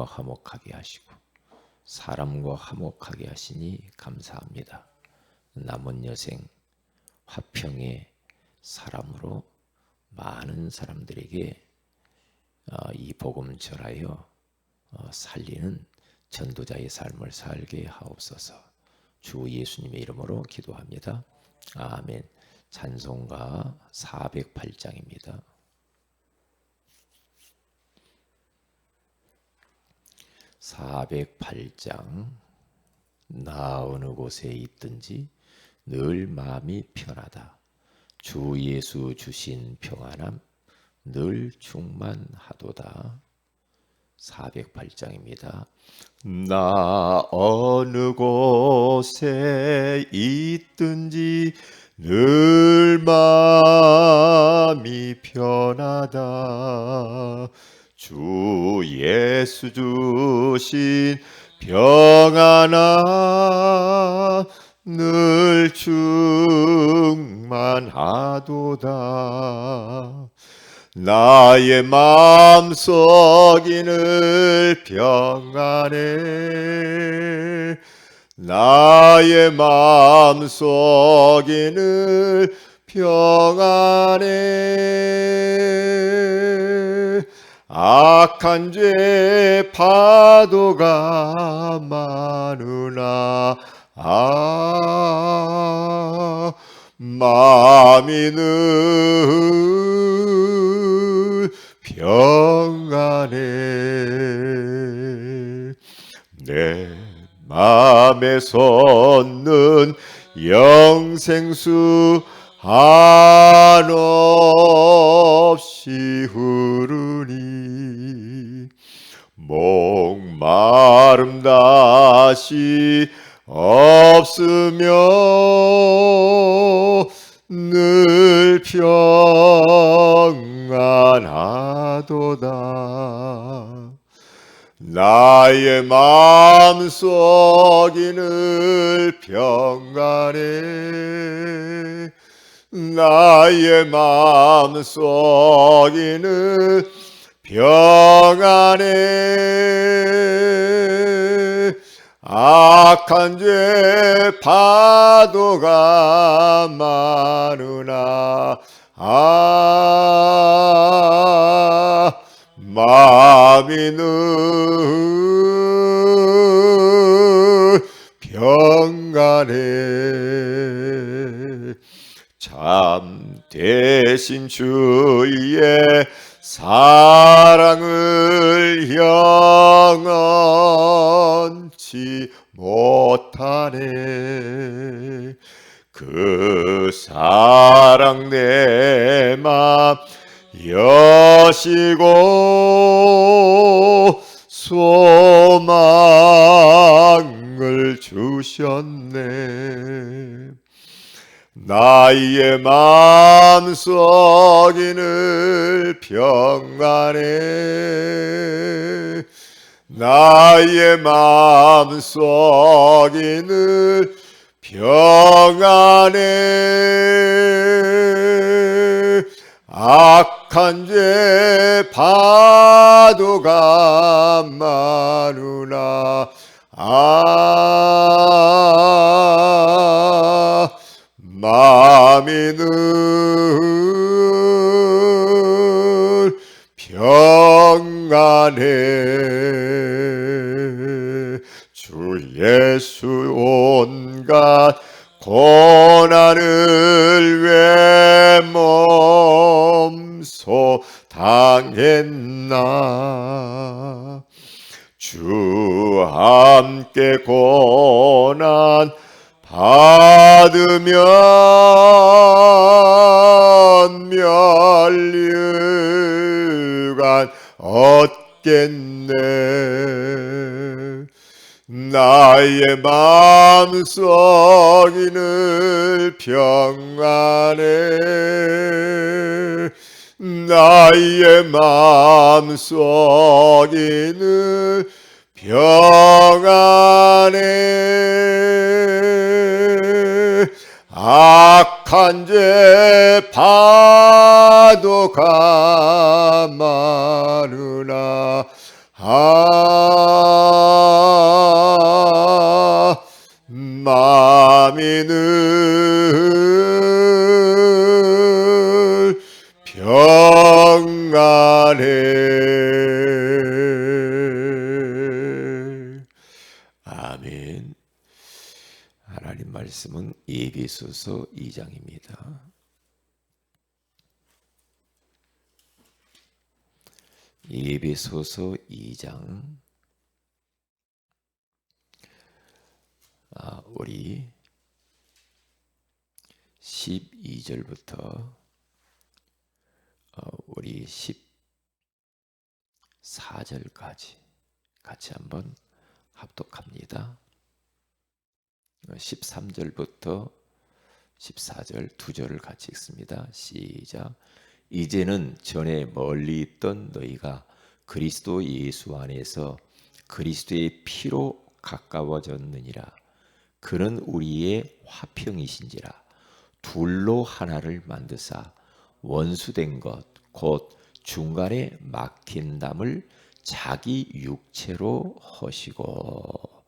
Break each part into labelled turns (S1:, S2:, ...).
S1: 하나님과 화목하게 하시고 사람과 화목하게 하시니 감사합니다. 남은 여생 화평의 사람으로 많은 사람들에게 이 복음 전하여 살리는 전도자의 삶을 살게 하옵소서. 주 예수님의 이름으로 기도합니다. 아멘. 찬송가 408장입니다. (408장) 나 어느 곳에 있든지 늘 마음이 편하다. 주 예수 주신 평안함 늘 충만하도다. 408장입니다. 나 어느 곳에 있든지 늘 마음이 편하다. 주 예수 주신 평안함 늘 충만하도다. 나의 마음속이 늘 평안해. 나의 마음속이 늘 평안해. 악한 죄 파도가 많으나 마음이 늘 평안해. 내 맘에 솟는 영생수 한없이 흐르니 목마름 다시 없으며 늘 평안하도다. 나의 마음속이 늘 평안해. 나의 마음속이 늘 평안해. 악한 죄 파도가 많으나 마음이 늘 평안해. 참 대신 주의 사랑을 영원치 못하네. 그 사랑 내 맘 여시고 소망을 주셨네. 나의 마음속이 늘 평안해. 나의 마음속이 늘 평안해. 악한 죄 파도가 많으나 마음이 늘 평안해. 주 예수 온갖 고난을 왜 몸소 당했나. 주 함께 고난 받으면 면류관 얻겠네. 나의 마음속이 늘 평안해. 나의 마음속이 늘 평안해. 악한 죄 파도가 많으나 마음이 늘 평안해. 아멘. 하나님 말씀은 에베소서 2장입니다. 에베소서 2장 우리 12절부터 우리 14절까지 같이 한번 합독합니다. 13절부터 14절 두 절을 같이 읽습니다. 시작. 이제는 전에 멀리 있던 너희가 그리스도 예수 안에서 그리스도의 피로 가까워졌느니라. 그는 우리의 화평이신지라. 둘로 하나를 만드사 원수된 것 곧 중간에 막힌 담을 자기 육체로 허시고.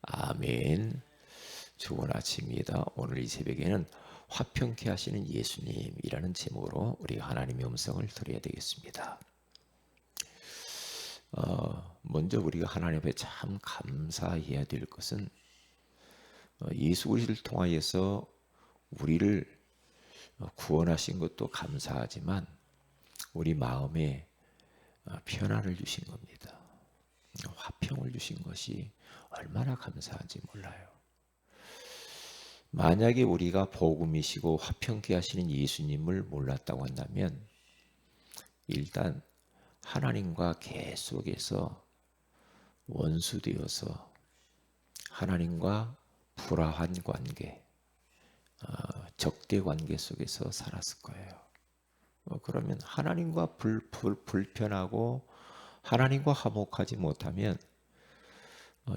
S1: 아멘. 좋은 아침입니다. 오늘 이 새벽에는 화평케 하시는 예수님이라는 제목으로 우리가 하나님의 음성을 들어야 되겠습니다. 먼저 우리가 하나님 앞에 참 감사해야 될 것은 예수 그리스도를 통하여서 우리를 구원하신 것도 감사하지만 우리 마음에 편안을 주신 겁니다. 화평을 주신 것이 얼마나 감사한지 몰라요. 만약에 우리가 복음이시고 화평케 하시는 예수님을 몰랐다고 한다면 일단 하나님과 계속해서 원수되어서 하나님과 불화한 관계, 적대 관계 속에서 살았을 거예요. 그러면 하나님과 불편하고 하나님과 화목하지 못하면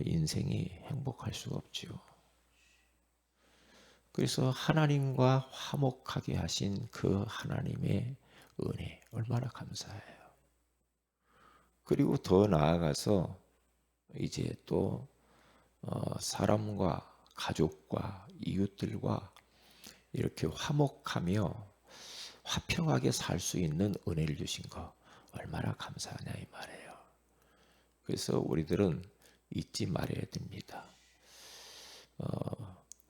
S1: 인생이 행복할 수가 없죠. 그래서 하나님과 화목하게 하신 그 하나님의 은혜 얼마나 감사해요. 그리고 더 나아가서 이제 또 사람과 가족과 이웃들과 이렇게 화목하며 화평하게 살 수 있는 은혜를 주신 거 얼마나 감사하냐 이 말이에요. 그래서 우리들은 잊지 말아야 됩니다.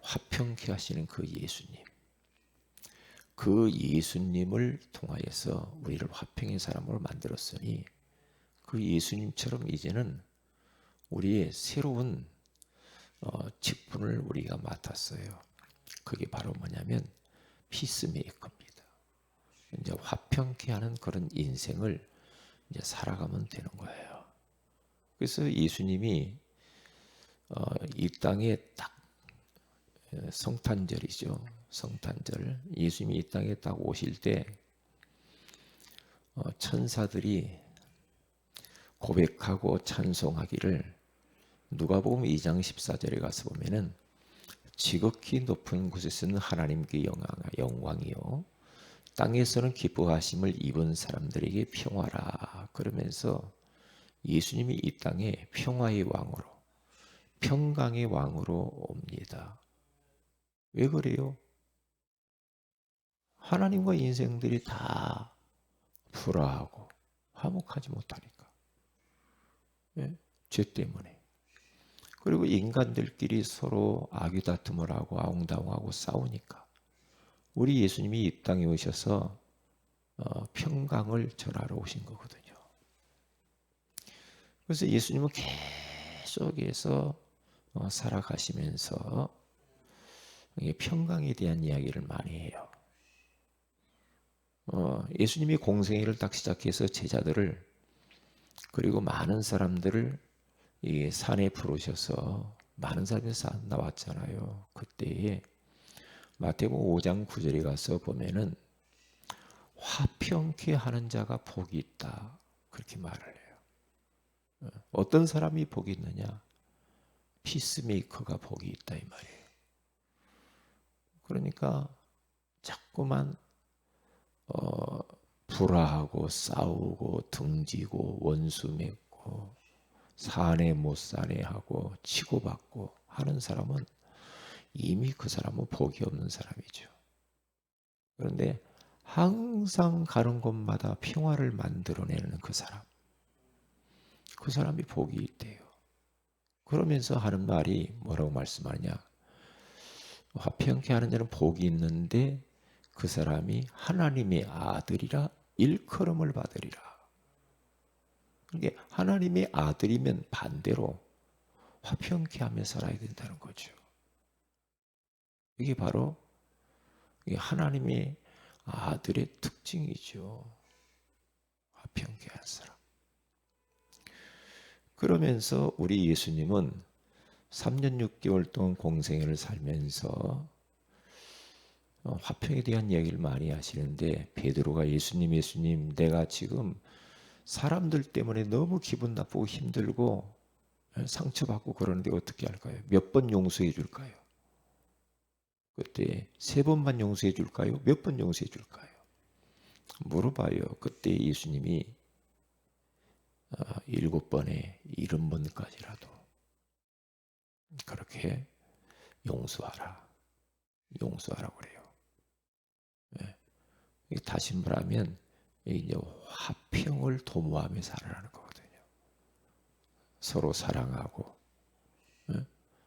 S1: 화평케 하시는 그 예수님, 그 예수님을 통하여서 우리를 화평의 사람으로 만들었으니 그 예수님처럼 이제는 우리의 새로운 직분을 우리가 맡았어요. 그게 바로 뭐냐면 피스메이커입니다. 이제 화평케 하는 그런 인생을 이제 살아가면 되는 거예요. 그래서 예수님이 이 땅에 딱 성탄절이죠. 성탄절. 예수님이 이 땅에 딱 오실 때 천사들이 고백하고 찬송하기를 누가복음 2장 14절에 가서 보면은 지극히 높은 곳에서는 하나님께 영광이요 땅에서는 기뻐하심을 입은 사람들에게 평화라. 그러면서 예수님이 이 땅에 평화의 왕으로 평강의 왕으로 옵니다. 왜 그래요? 하나님과 인생들이 다 불화하고 화목하지 못하니까. 예? 죄 때문에. 그리고 인간들끼리 서로 아귀다툼을 하고 아웅다웅하고 싸우니까 우리 예수님이 이 땅에 오셔서 평강을 전하러 오신 거거든요. 그래서 예수님은 계속해서 살아가시면서 평강에 대한 이야기를 많이 해요. 예수님이 공생애를 딱 시작해서 제자들을 그리고 많은 사람들을 이 산에 부르셔서 많은 사람이 나왔잖아요. 그때에 마태복음 5장 9절에 가서 보면은 화평케 하는 자가 복이 있다. 그렇게 말을 해요. 어떤 사람이 복이 있느냐? 피스메이커가 복이 있다 이 말이에요. 그러니까 자꾸만 불화하고 싸우고 등지고 원수 맺고 사네 못 사네 하고 치고받고 하는 사람은 이미 그 사람은 복이 없는 사람이죠. 그런데 항상 가는 곳마다 평화를 만들어내는 그 사람이 복이 있대요. 그러면서 하는 말이 뭐라고 말씀하냐? 화평케 하는 자는 복이 있는데 그 사람이 하나님의 아들이라 일컬음을 받으리라. 그러니까 하나님의 아들이면 반대로 화평케 하며 살아야 된다는 거죠. 이게 바로 하나님의 아들의 특징이죠. 화평케 한 사람. 그러면서 우리 예수님은 3년 6개월 동안 공생애를 살면서 화평에 대한 이야기를 많이 하시는데 베드로가 예수님 내가 지금 사람들 때문에 너무 기분 나쁘고 힘들고 상처받고 그러는데 어떻게 할까요? 몇 번 용서해 줄까요? 그때 3번만 용서해 줄까요? 몇 번 용서해 줄까요? 물어봐요. 그때 예수님이 7번에 70번까지라도 그렇게 용서하라고 그래요. 네. 다시 말하면 이제 화평을 도모하며 살아라는 거거든요. 서로 사랑하고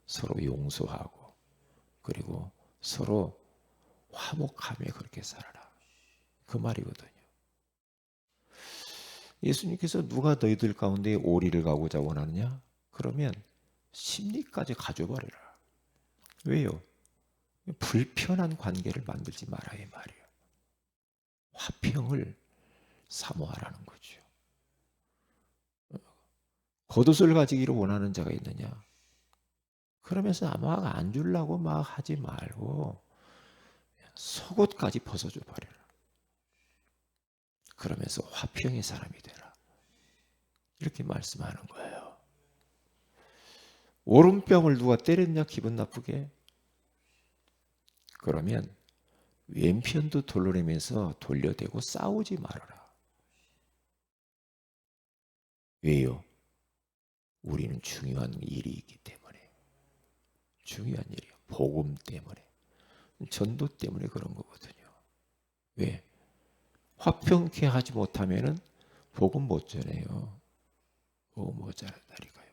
S1: 서로 용서하고 그리고 서로 화목하며 그렇게 살아라. 그 말이거든요. 예수님께서 누가 너희들 가운데 오리를 가고자 원하느냐? 그러면 심리까지 가져버려라. 왜요? 불편한 관계를 만들지 마라 이 말이에요. 화평을 사모하라는 거죠. 겉옷을 가지기를 원하는 자가 있느냐? 그러면서 아마 안 주려고 막 하지 말고 속옷까지 벗어줘 버려라. 그러면서 화평의 사람이 되라. 이렇게 말씀하는 거예요. 오른뺨을 누가 때렸냐 기분 나쁘게? 그러면 왼편도 돌려내면서 돌려대고 싸우지 말아라. 왜요? 우리는 중요한 일이 있기 때문에. 중요한 일이에요. 복음 때문에. 전도 때문에 그런 거거든요. 왜? 화평케 하지 못하면은 복음 못 전해요. 복음 못 전한다니까요.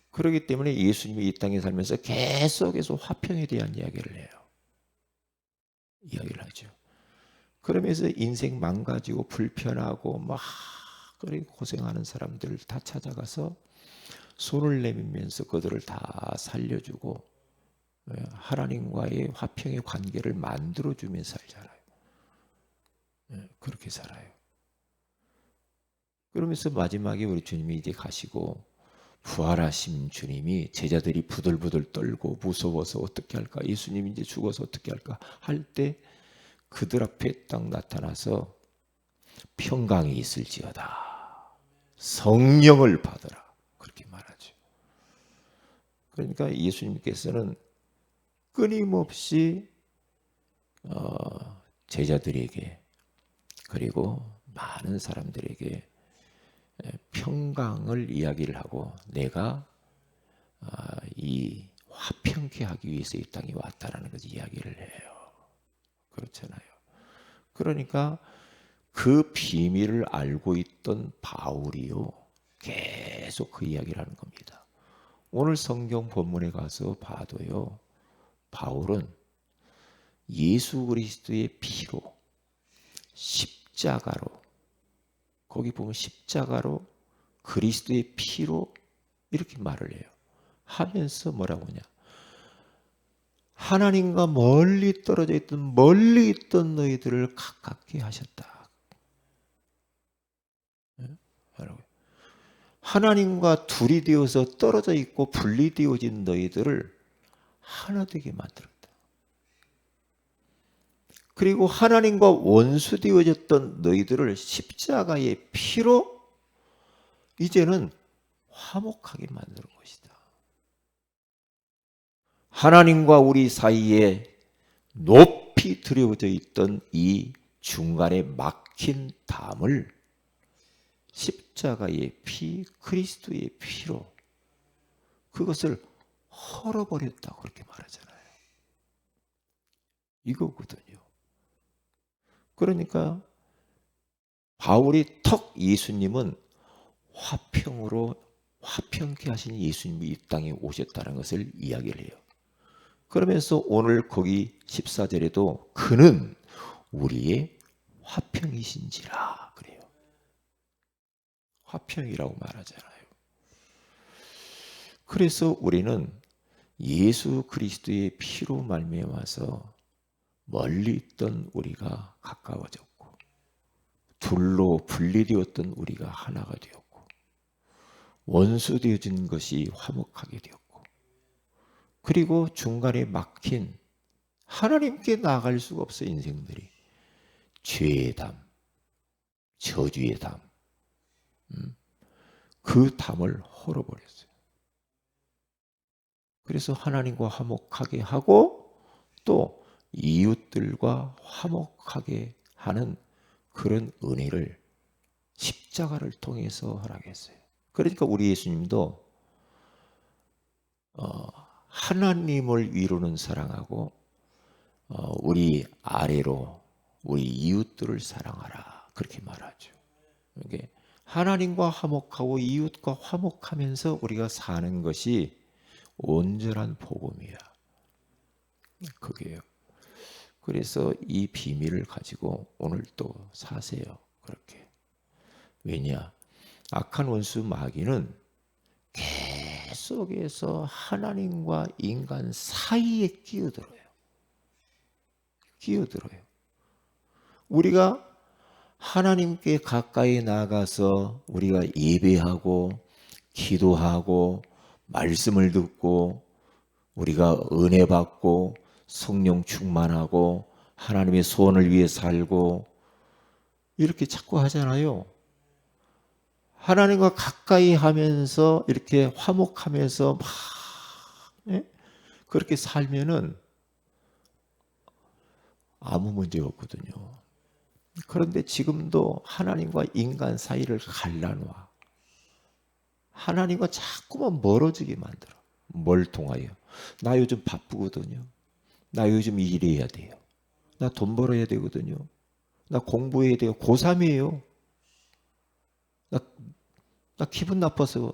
S1: 그렇기 때문에 예수님이 이 땅에 살면서 계속해서 화평에 대한 이야기를 해요. 이야기를 하죠. 그러면서 인생 망가지고 불편하고 막 그리고 고생하는 사람들을 다 찾아가서 손을 내밀면서 그들을 다 살려주고 하나님과의 화평의 관계를 만들어주며 살잖아요. 그렇게 살아요. 그러면서 마지막에 우리 주님이 이제 가시고 부활하신 주님이 제자들이 부들부들 떨고 무서워서 어떻게 할까? 예수님이 이제 죽어서 어떻게 할까? 할 때 그들 앞에 딱 나타나서 평강이 있을지어다. 성령을 받으라. 그렇게 말하죠. 그러니까 예수님께서는 끊임없이 제자들에게 그리고 많은 사람들에게 평강을 이야기를 하고 내가 이 화평케 하기 위해서 이 땅에 왔다라는 것을 이야기를 해요. 그렇잖아요. 그러니까 그 비밀을 알고 있던 바울이요. 계속 그 이야기를 하는 겁니다. 오늘 성경 본문에 가서 봐도요. 바울은 예수 그리스도의 피로 십자가로 거기 보면 십자가로 그리스도의 피로 이렇게 말을 해요. 하면서 뭐라고 하냐. 하나님과 멀리 떨어져 있던 멀리 있던 너희들을 가깝게 하셨다. 하나님과 둘이 되어서 떨어져 있고 분리되어진 너희들을 하나 되게 만들었다. 그리고 하나님과 원수되어졌던 너희들을 십자가의 피로 이제는 화목하게 만드는 것이다. 하나님과 우리 사이에 높이 들여져 있던 이 중간에 막힌 담을 십자가의 피, 그리스도의 피로 그것을 헐어버렸다고 그렇게 말하잖아요. 이거거든요. 그러니까 바울이 턱 예수님은 화평케 하신 예수님이 이 땅에 오셨다는 것을 이야기를 해요. 그러면서 오늘 거기 14절에도 그는 우리의 화평이신지라 그래요. 화평이라고 말하잖아요. 그래서 우리는 예수 그리스도의 피로 말미암아서 멀리 있던 우리가 가까워졌고 둘로 분리되었던 우리가 하나가 되었고 원수 되어진 것이 화목하게 되었고 그리고 중간에 막힌 하나님께 나아갈 수가 없어 인생들이 죄의 담, 저주의 담 그 담을 헐어버렸어요. 그래서 하나님과 화목하게 하고 또 이웃들과 화목하게 하는 그런 은혜를 십자가를 통해서 허락했어요. 그러니까 우리 예수님도 하나님을 위로는 사랑하고 우리 아래로 우리 이웃들을 사랑하라 그렇게 말하죠. 이게 하나님과 화목하고 이웃과 화목하면서 우리가 사는 것이 온전한 복음이야. 그게요. 그래서 이 비밀을 가지고 오늘 또 사세요. 그렇게. 왜냐? 악한 원수 마귀는 계속해서 하나님과 인간 사이에 끼어들어요. 우리가 하나님께 가까이 나가서 우리가 예배하고 기도하고 말씀을 듣고 우리가 은혜 받고 성령 충만하고 하나님의 소원을 위해 살고 이렇게 자꾸 하잖아요. 하나님과 가까이 하면서 이렇게 화목하면서 막 그렇게 살면은 아무 문제가 없거든요. 그런데 지금도 하나님과 인간 사이를 갈라놓아. 하나님과 자꾸만 멀어지게 만들어. 뭘 통하여? 나 요즘 바쁘거든요. 나 요즘 일해야 돼요. 나 돈 벌어야 되거든요. 나 공부해야 돼요. 고3이에요. 나 기분 나빠서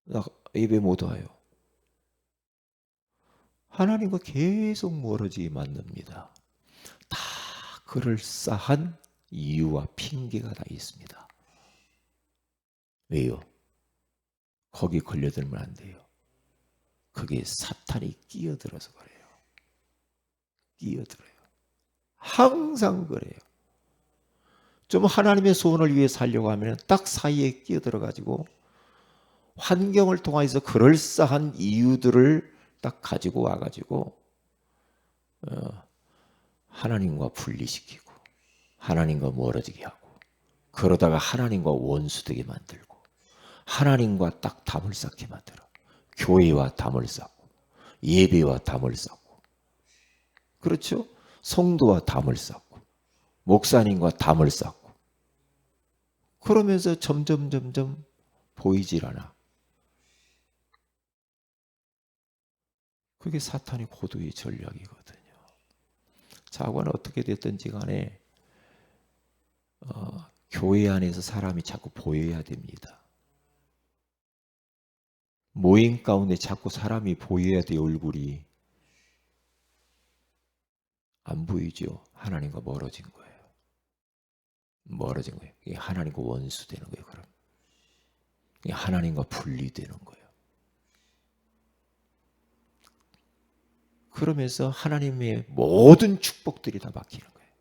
S1: 나 예배 못 와요. 하나님과 계속 멀어지게 만듭니다. 다 그럴싸한 이유와 핑계가 다 있습니다. 왜요? 거기 걸려들면 안 돼요. 그게 사탄이 끼어들어서 그래요. 끼어들어요. 항상 그래요. 좀 하나님의 소원을 위해 살려고 하면 딱 사이에 끼어들어가지고 환경을 통해서 그럴싸한 이유들을 딱 가지고 와가지고 하나님과 분리시키고 하나님과 멀어지게 하고 그러다가 하나님과 원수되게 만들고 하나님과 딱 담을 쌓게 만들어. 교회와 담을 쌓고 예배와 담을 쌓고 그렇죠? 성도와 담을 쌓고 목사님과 담을 쌓고 그러면서 점점 보이질 않아. 그게 사탄의 고도의 전략이거든요. 자고는 어떻게 됐든지 간에 교회 안에서 사람이 자꾸 보여야 됩니다. 모임 가운데 자꾸 사람이 보여야 돼. 얼굴이 안 보이죠. 하나님과 멀어진 거예요. 멀어진 거예요. 이게 하나님과 원수 되는 거예요. 그럼 이게 하나님과 분리되는 거예요. 그러면서 하나님의 모든 축복들이 다 막히는 거예요.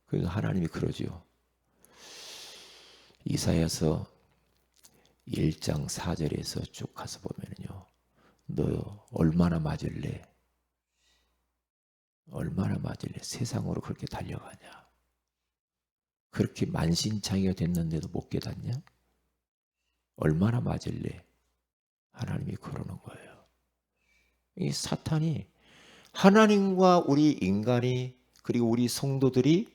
S1: 그래서 하나님이 그러죠. 이사야서 1장 4절에서 쭉 가서 보면요. 너 얼마나 맞을래? 얼마나 맞을래? 세상으로 그렇게 달려가냐? 그렇게 만신창이가 됐는데도 못 깨닫냐? 얼마나 맞을래? 하나님이 그러는 거예요. 이 사탄이 하나님과 우리 인간이 그리고 우리 성도들이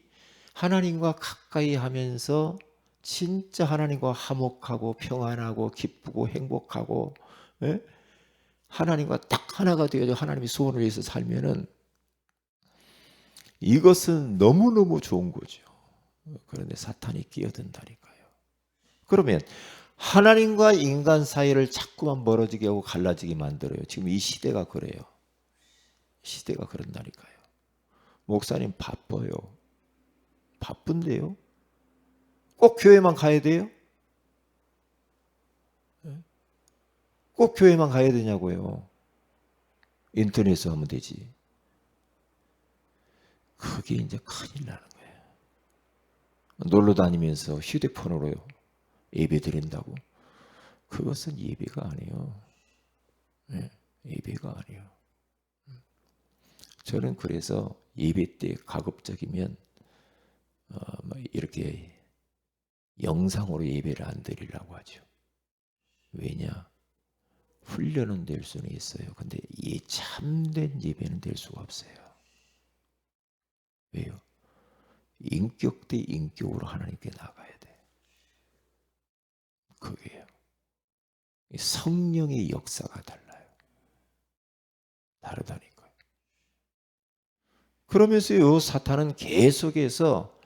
S1: 하나님과 가까이 하면서 진짜 하나님과 화목하고 평안하고 기쁘고 행복하고, 예? 하나님과 딱 하나가 되어서 하나님의 소원을 위해서 살면은 이것은 너무너무 좋은 거죠. 그런데 사탄이 끼어든다니까요. 그러면 하나님과 인간 사이를 자꾸만 멀어지게 하고 갈라지게 만들어요. 지금 이 시대가 그래요. 시대가 그런다니까요. 목사님 바빠요. 바쁜데요? 꼭 교회만 가야 돼요? 꼭 교회만 가야 되냐고요. 인터넷으로 하면 되지. 그게 이제 큰일 나는 거예요. 놀러 다니면서 휴대폰으로 예배 드린다고? 그것은 예배가 아니에요. 네, 예배가 아니에요. 저는 그래서 예배 때 가급적이면 이렇게 영상으로 예배를 안 드리려고 하죠. 왜냐? 훈련은 될 수는 있어요. 근데 이 참된 예배는 될 수가 없어요. 왜요? 인격 대 인격으로 하나님께 나가야 돼. 그게요. 성령의 역사가 달라요. 다르다니까요. 그러면서 요 사탄은 계속해서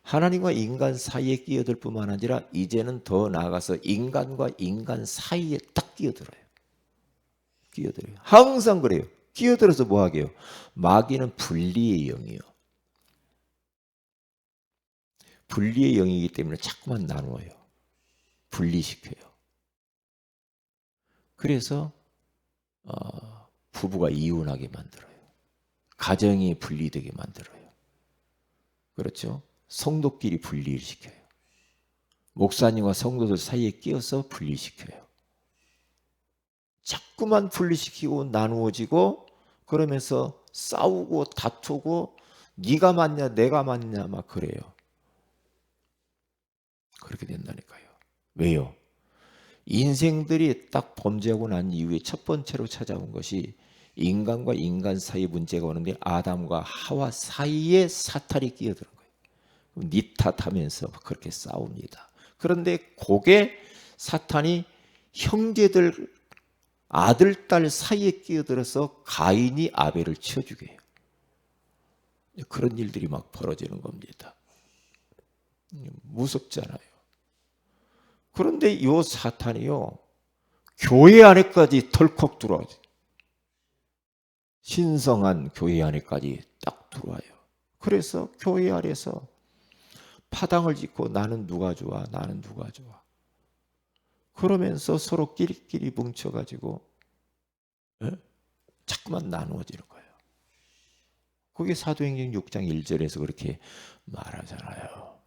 S1: 하나님과 인간 사이에 끼어들 뿐만 아니라 이제는 더 나아가서 인간과 인간 사이에 딱 끼어들어요. 끼어들어요. 항상 그래요. 끼어들어서 뭐 하게요? 마귀는 분리의 영이요. 분리의 영이기 때문에 자꾸만 나누어요. 분리시켜요. 그래서 부부가 이혼하게 만들어요. 가정이 분리되게 만들어요. 그렇죠? 성도끼리 분리를 시켜요. 목사님과 성도들 사이에 끼어서 분리시켜요. 자꾸만 분리시키고 나누어지고 그러면서 싸우고 다투고 네가 맞냐 내가 맞냐 막 그래요. 그렇게 된다니까요. 왜요? 인생들이 딱 범죄하고 난 이후에 첫 번째로 찾아온 것이 인간과 인간 사이 문제가 오는데 아담과 하와 사이에 사탄이 끼어드는 거예요. 니 탓하면서 그렇게 싸웁니다. 그런데 그게 사탄이 형제들 아들 딸 사이에 끼어들어서 가인이 아벨을 치워주게 해요. 그런 일들이 막 벌어지는 겁니다. 무섭잖아요. 그런데 이 사탄이요 교회 안에까지 털컥 들어와요. 신성한 교회 안에까지 딱 들어와요. 그래서 교회 안에서 파당을 짓고 나는 누가 좋아 나는 누가 좋아 그러면서 서로 끼리끼리 뭉쳐가지고 자꾸만 나누어지는 거예요. 그게 사도행전 6장 1절에서 그렇게 말하잖아요.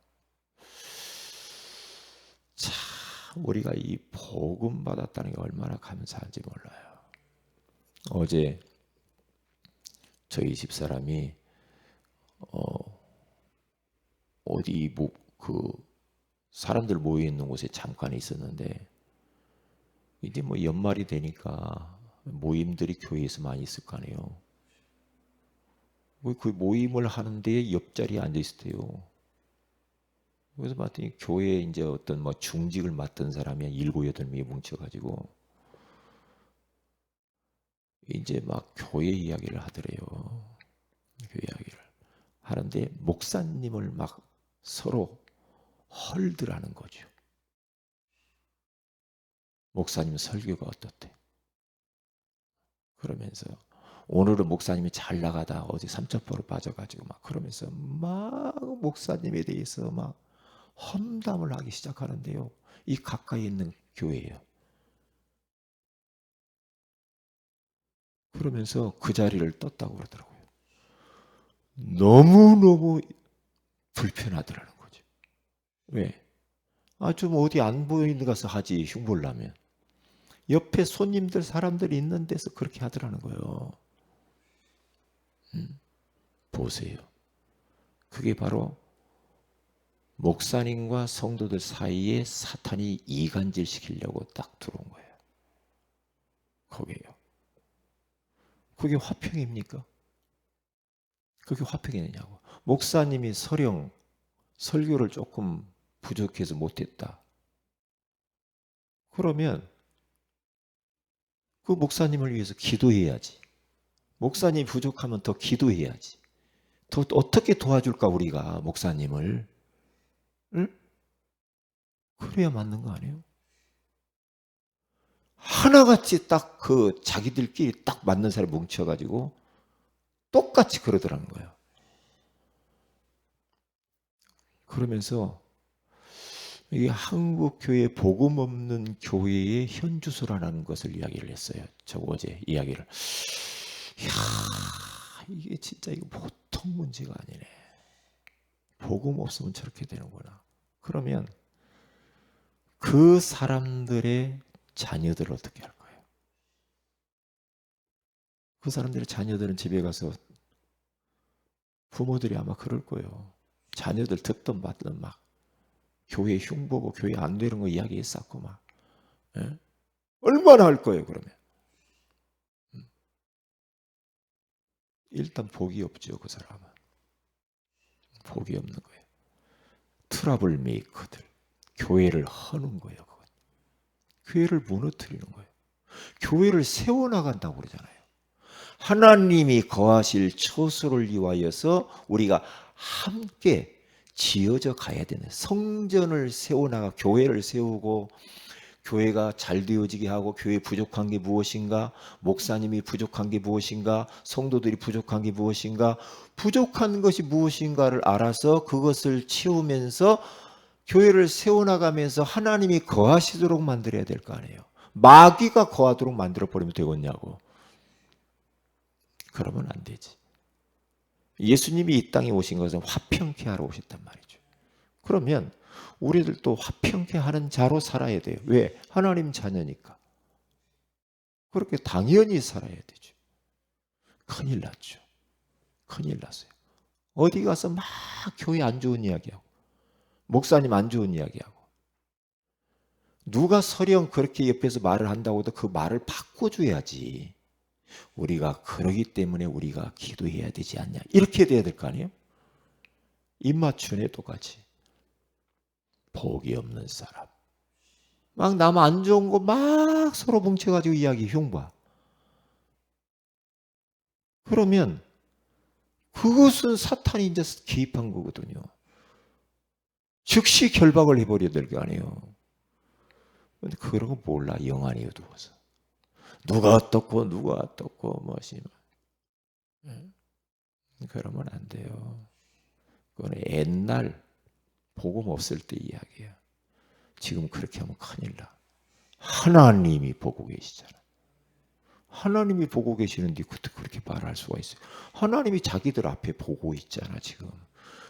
S1: 참 우리가 이 복음 받았다는 게 얼마나 감사한지 몰라요. 어제 저희 집사람이 어디 그 사람들 모여 있는 곳에 잠깐 있었는데 이제 뭐 연말이 되니까 모임들이 교회에서 많이 있을 거 아니에요. 그 모임을 하는데 옆자리에 앉아 있을 때요. 그래서 봤더니 교회에 이제 어떤 뭐 중직을 맡은 사람이 7, 8명이 뭉쳐가지고 이제 막 교회 이야기를 하더래요. 교회 이야기를 하는데 목사님을 막 서로 헐들하는 거죠. 목사님 설교가 어떻대? 그러면서 오늘은 목사님이 잘 나가다 어디 삼천포로 빠져가지고 막 그러면서 막 목사님에 대해서 막 험담을 하기 시작하는데요. 이 가까이 있는 교회예요. 그러면서 그 자리를 떴다고 그러더라고요. 너무너무 불편하더라는 거죠. 왜? 좀 어디 안 보이는 가서 하지 흉보를 하면. 옆에 손님들 사람들이 있는 데서 그렇게 하더라는 거예요. 보세요. 그게 바로 목사님과 성도들 사이에 사탄이 이간질 시키려고 딱 들어온 거예요. 거기에요. 그게 화평입니까? 그게 화평이냐고. 목사님이 서령 설교를 조금 부족해서 못했다. 그러면 그 목사님을 위해서 기도해야지. 목사님이 부족하면 더 기도해야지. 더 어떻게 도와줄까 우리가 목사님을. 응? 그래야 맞는 거 아니에요? 하나같이 딱 그 자기들끼리 딱 맞는 사람이 뭉쳐가지고 똑같이 그러더라는 거예요. 그러면서 이 한국 교회 복음 없는 교회의 현주소라는 것을 이야기를 했어요. 저 어제 이야기를. 이야, 이게 진짜 이거 보통 문제가 아니네. 복음 없으면 저렇게 되는구나. 그러면 그 사람들의 자녀들을 어떻게 할 거예요? 그 사람들의 자녀들은 집에 가서 부모들이 아마 그럴 거예요. 자녀들 듣던 받던 막 교회 흉보고 교회 안 되는 거 이야기했었고 막. 예? 얼마나 할 거예요 그러면? 일단 복이 없죠 그 사람은. 복이 없는 거예요. 트러블 메이커들. 교회를 허는 거예요. 그건. 교회를 무너뜨리는 거예요. 교회를 세워나간다고 그러잖아요. 하나님이 거하실 처소를 위하여서 우리가 함께 지어져 가야 되는 성전을 세워나가 교회를 세우고 교회가 잘 되어지게 하고 교회 부족한 게 무엇인가, 목사님이 부족한 게 무엇인가, 성도들이 부족한 게 무엇인가, 부족한 것이 무엇인가를 알아서 그것을 채우면서 교회를 세워나가면서 하나님이 거하시도록 만들어야 될 거 아니에요. 마귀가 거하도록 만들어버리면 되겠냐고. 그러면 안 되지. 예수님이 이 땅에 오신 것은 화평케 하러 오셨단 말이죠. 그러면 우리들도 화평케 하는 자로 살아야 돼요. 왜? 하나님 자녀니까. 그렇게 당연히 살아야 되죠. 큰일 났죠. 큰일 났어요. 어디 가서 막 교회 안 좋은 이야기하고 목사님 안 좋은 이야기하고 누가 설령 그렇게 옆에서 말을 한다고 해도 그 말을 바꿔줘야지. 우리가 그러기 때문에 우리가 기도해야 되지 않냐. 이렇게 돼야 될 거 아니에요? 입맞춤에 똑같이. 복이 없는 사람. 막 남 안 좋은 거 막 서로 뭉쳐가지고 이야기 흉봐. 그러면 그것은 사탄이 이제 개입한 거거든요. 즉시 결박을 해버려야 될 거 아니에요. 근데 그런 거 몰라. 영안이 어두워서. 누가 어떻고 누가 어떻고 뭐시 그러면 안 돼요. 그건 옛날 복음 없을 때 이야기야. 지금 그렇게 하면 큰일 나. 하나님이 보고 계시잖아. 하나님이 보고 계시는데 그렇게 말할 수가 있어요. 하나님이 자기들 앞에 보고 있잖아 지금.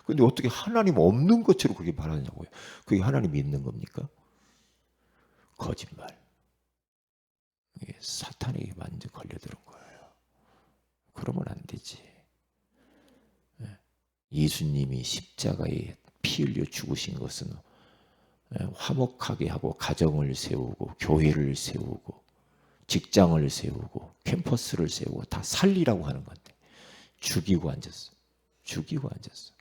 S1: 근데 어떻게 하나님 없는 것처럼 그렇게 말하냐고요. 그게 하나님 믿는 겁니까? 거짓말. 이게 사탄에게 완전 걸려드는 거예요. 그러면 안 되지. 예수님이 십자가에 피 흘려 죽으신 것은 화목하게 하고 가정을 세우고 교회를 세우고 직장을 세우고 캠퍼스를 세우고 다 살리라고 하는 건데 죽이고 앉았어. 죽이고 앉았어.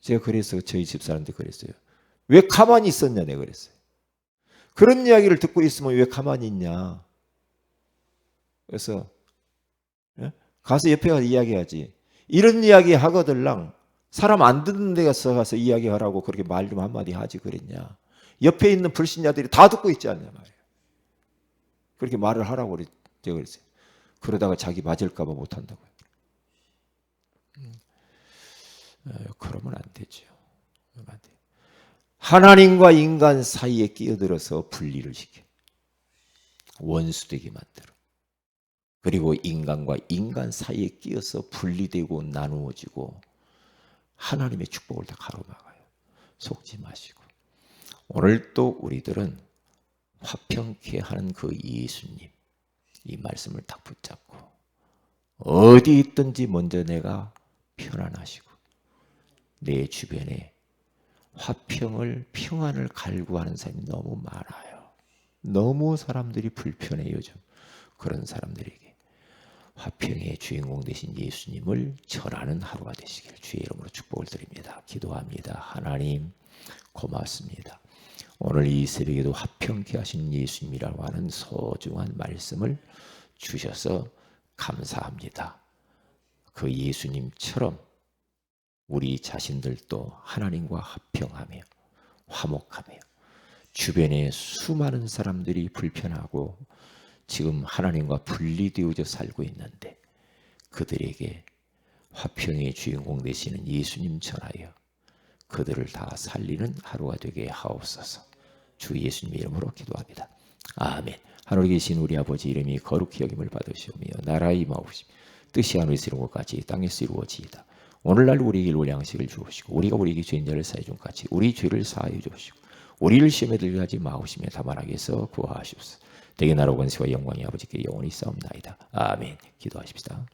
S1: 제가 그래서 저희 집사람한테 그랬어요. 왜 가만히 있었냐 내가 그랬어요. 그런 이야기를 듣고 있으면 왜 가만히 있냐. 그래서 가서 옆에 가서 이야기하지. 이런 이야기 하거들랑 사람 안 듣는 데 가서 이야기하라고 그렇게 말 좀 한마디 하지 그랬냐. 옆에 있는 불신자들이 다 듣고 있지 않냐 말이에요. 그렇게 말을 하라고 그랬어요. 그러다가 자기 맞을까 봐 못한다고요. 그러면 안 되죠. 안 돼요. 하나님과 인간 사이에 끼어들어서 분리를 시켜. 원수되게 만들어. 그리고 인간과 인간 사이에 끼어서 분리되고 나누어지고 하나님의 축복을 다 가로막아요. 속지 마시고. 오늘 또 우리들은 화평케 하는 그 예수님 이 말씀을 딱 붙잡고 어디 있든지 먼저 내가 편안하시고 내 주변에 화평을 평안을 갈구하는 사람이 너무 많아요. 너무 사람들이 불편해 요즘. 그런 사람들에게 화평의 주인공 되신 예수님을 전하는 하루가 되시길 주의 이름으로 축복을 드립니다. 기도합니다. 하나님 고맙습니다. 오늘 이 새벽에도 화평케 하신 예수님이라고 하는 소중한 말씀을 주셔서 감사합니다. 그 예수님처럼 우리 자신들도 하나님과 화평하며 화목하며 주변에 수많은 사람들이 불편하고 지금 하나님과 분리되어져 살고 있는데 그들에게 화평의 주인공 되시는 예수님 전하여 그들을 다 살리는 하루가 되게 하옵소서. 주 예수님의 이름으로 기도합니다. 아멘. 하늘에 계신 우리 아버지 이름이 거룩히 여김을 받으시오며 나라의 임하옵시며 뜻이 하늘에서 이룬 것 같이 땅에서 이루어지이다. 오늘날 우리에게 올 양식을 주옵시고 우리가 우리에게 죄인자를 사해 준 같이 우리 죄를 사하여 주옵시고 우리를 시험에 들게 하지 마옵시며 다만 악에서 구하시옵소서. 대개 나라 권세와 영광이 아버지께 영원히 싸움나이다. 아멘. 기도하십시다.